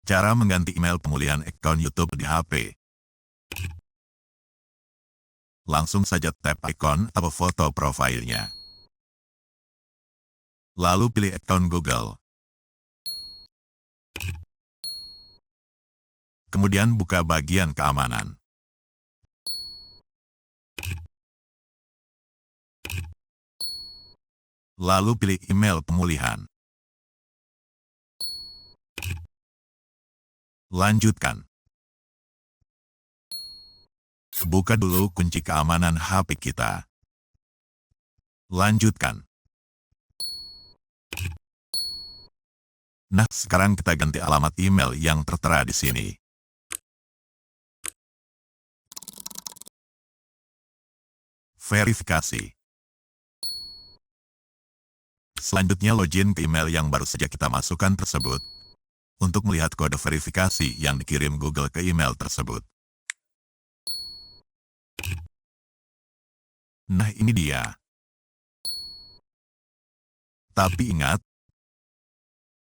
Cara mengganti email pemulihan akun YouTube di HP. Langsung saja tap ikon atau foto profilnya. Lalu pilih akun Google. Kemudian buka bagian keamanan. Lalu pilih email pemulihan. Lanjutkan. Buka dulu kunci keamanan HP kita. Lanjutkan. Nah, sekarang kita ganti alamat email yang tertera di sini. Verifikasi. Selanjutnya login ke email yang baru saja kita masukkan tersebut untuk melihat kode verifikasi yang dikirim Google ke email tersebut. Nah, ini dia. Tapi ingat,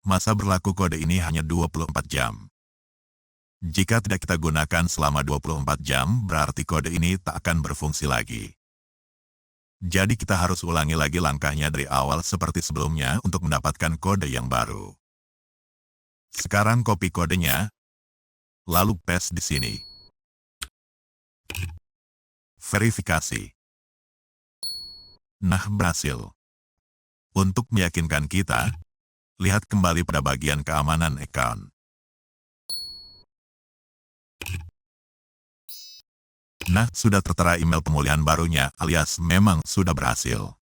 masa berlaku kode ini hanya 24 jam. Jika tidak kita gunakan selama 24 jam, berarti kode ini tak akan berfungsi lagi. Jadi kita harus ulangi lagi langkahnya dari awal seperti sebelumnya untuk mendapatkan kode yang baru. Sekarang copy kodenya, lalu paste di sini. Verifikasi. Nah, berhasil. Untuk meyakinkan kita, lihat kembali pada bagian keamanan akun. Nah, sudah tertera email pemulihan barunya alias memang sudah berhasil.